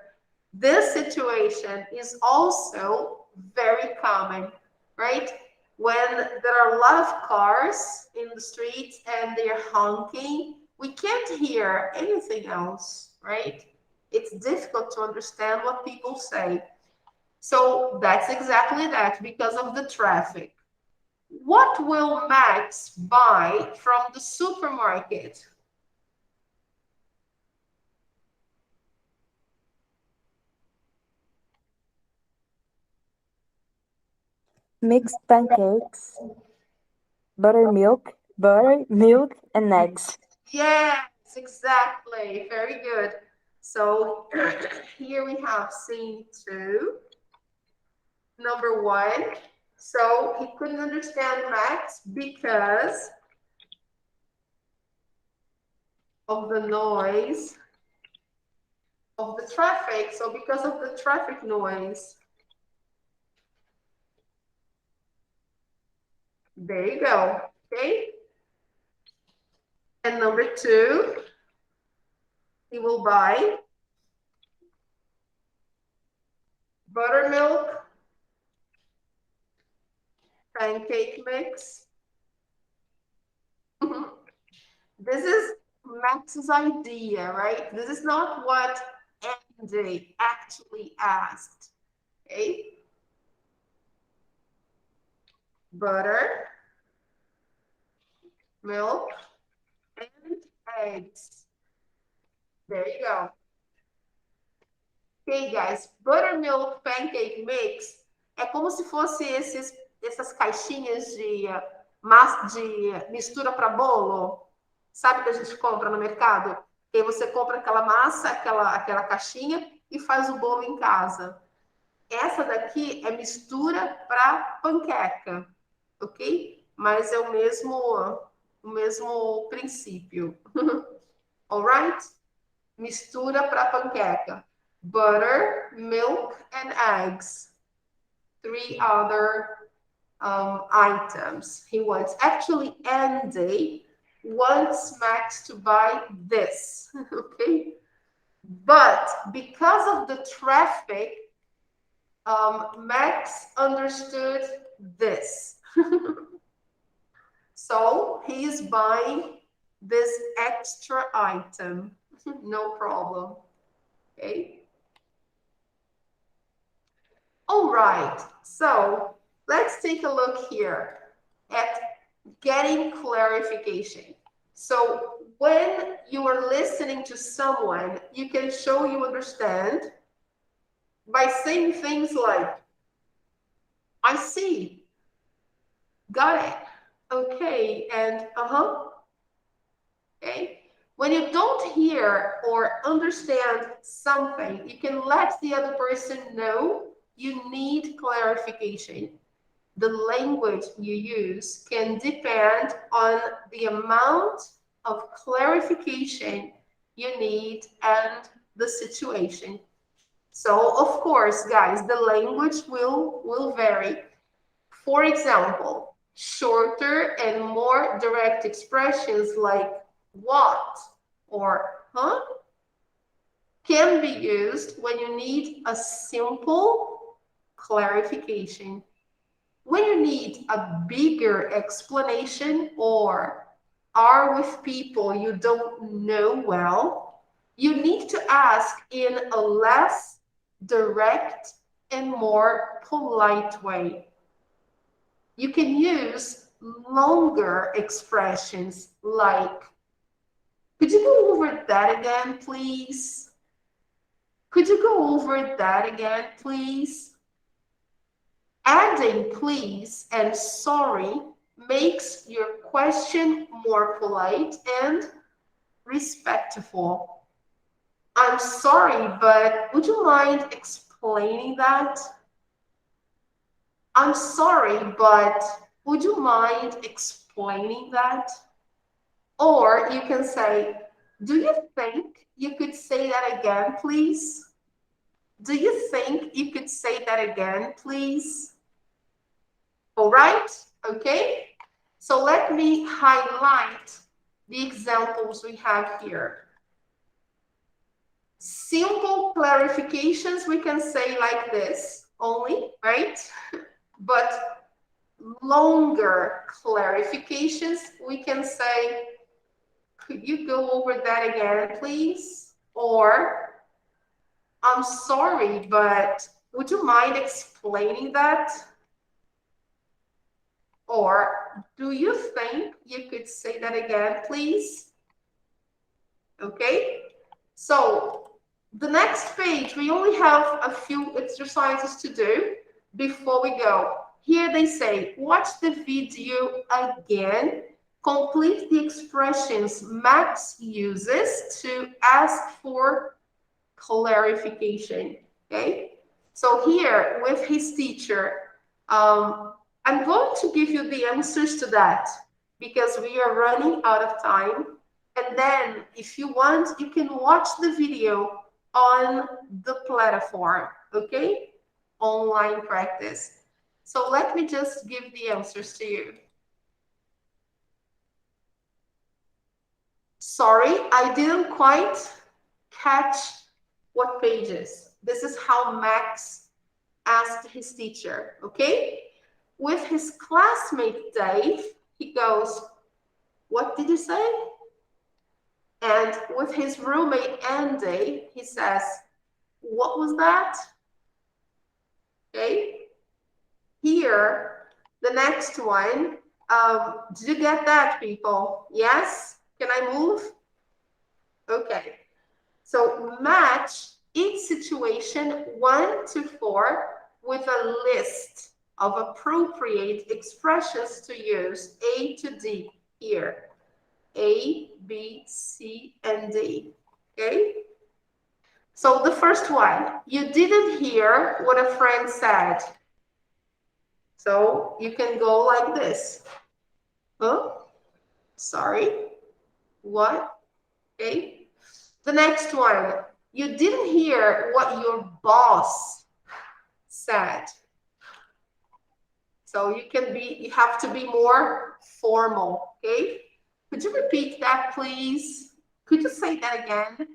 This situation is also very common, right? When there are a lot of cars in the streets and they're honking, we can't hear anything else, right? It's difficult to understand what people say. So that's exactly that, because of the traffic. What will Max buy from the supermarket? Mixed pancakes, butter, milk, and eggs. Yes, exactly. Very good. So here we have scene 2. Number 1. So he couldn't understand Max because of the noise of the traffic. So because of the traffic noise. There you go. Okay. And number 2, he will buy buttermilk, pancake mix. This is Max's idea, right? This is not what Andy actually asked. Okay. Butter, milk, and eggs. There you go. Okay, guys, buttermilk pancake mix é como se fosse essas caixinhas de massa, de mistura para bolo, sabe, que a gente compra no mercado? E aí você compra aquela massa, aquela caixinha e faz o bolo em casa. Essa daqui é mistura para panqueca, ok? Mas é o mesmo princípio. Alright? Mistura para panqueca. Butter, milk, and eggs. 3 other items he wants. Actually, Andy wants Max to buy this, okay? But because of the traffic, Max understood this. So he is buying this extra item. No problem. Okay. All right. So let's take a look here at getting clarification. So when you are listening to someone, you can show you understand by saying things like, I see, got it, okay, and okay. When you don't hear or understand something, you can let the other person know you need clarification. The language you use can depend on the amount of clarification you need and the situation. So, of course, guys, the language will vary. For example, shorter and more direct expressions like what, or huh can be used when you need a simple clarification. When you need a bigger explanation or are with people you don't know well, you need to ask in a less direct and more polite way. You can use longer expressions like, could you go over that again, please? Could you go over that again, please? Adding please and sorry makes your question more polite and respectful. I'm sorry, but would you mind explaining that? I'm sorry, but would you mind explaining that? Or you can say, do you think you could say that again, please? Do you think you could say that again, please? All right, okay? So let me highlight the examples we have here. Simple clarifications we can say like this only, right? But longer clarifications we can say, could you go over that again, please? Or, I'm sorry, but would you mind explaining that? Or, do you think you could say that again, please? Okay, so the next page, we only have a few exercises to do before we go. Here they say, watch the video again. Complete the expressions Max uses to ask for clarification. Okay, so here with his teacher, I'm going to give you the answers to that because we are running out of time. And then if you want, you can watch the video on the platform, okay? Online practice. So let me just give the answers to you. Sorry, I didn't quite catch what pages. This is how Max asked his teacher, okay? With his classmate Dave, he goes, what did you say? And with his roommate Andy, he says, what was that? Okay. Here, the next one. Did you get that, people? Yes? Can I move? Okay. So match each situation 1 to 4 with a list of appropriate expressions to use A to D here. A, B, C, and D. Okay? So the first one, you didn't hear what a friend said. So you can go like this. Huh? Sorry. What? Okay. The next one, you didn't hear what your boss said. So you have to be more formal, okay? Could you repeat that, please? Could you say that again?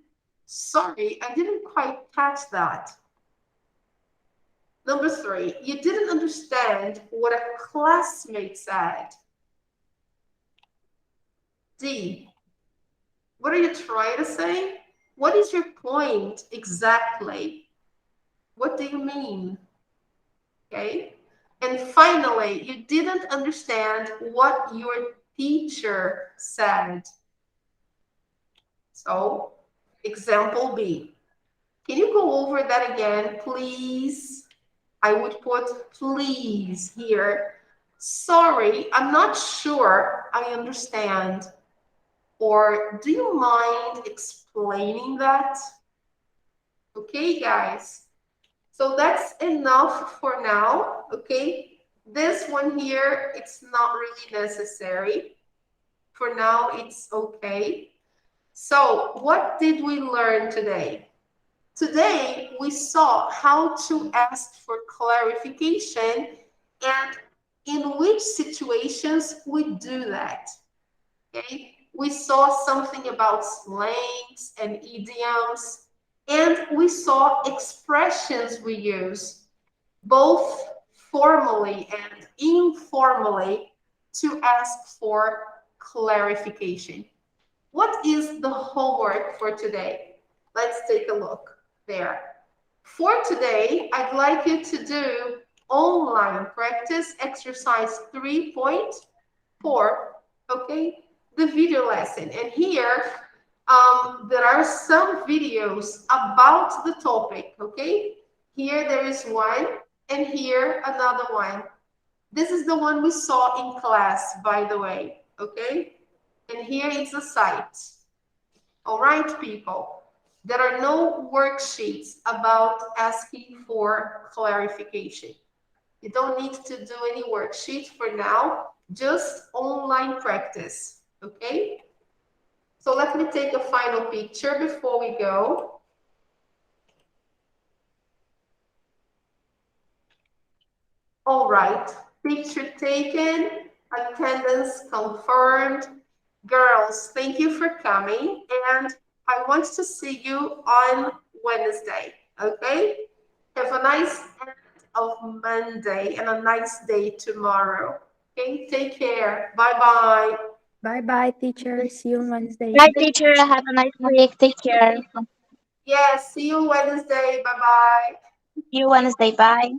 Sorry, I didn't quite catch that. Number 3, you didn't understand what a classmate said. D, what are you trying to say? What is your point exactly? What do you mean? Okay. And finally, you didn't understand what your teacher said. So, example B. Can you go over that again, please? I would put please here. Sorry, I'm not sure I understand. Or do you mind explaining that? Okay, guys. So that's enough for now, okay? This one here, it's not really necessary. For now, it's okay. So what did we learn today? Today, we saw how to ask for clarification and in which situations we do that, okay? We saw something about slangs and idioms, and we saw expressions we use, both formally and informally, to ask for clarification. What is the homework for today? Let's take a look there. For today, I'd like you to do online practice exercise 3.4, okay? The video lesson. And here, there are some videos about the topic, okay? Here there is one, and here another one. This is the one we saw in class, by the way, okay? And here is the site. All right, people. There are no worksheets about asking for clarification. You don't need to do any worksheet for now, just online practice, okay? So let me take a final picture before we go. All right, picture taken, attendance confirmed. Girls, thank you for coming, and I want to see you on Wednesday, okay? Have a nice end of Monday and a nice day tomorrow. Okay, take care. Bye-bye. Bye-bye, teacher. See you on Wednesday. Bye, teacher. Have a nice week. Take care. Yes, see you Wednesday. Bye-bye. See you Wednesday. Bye.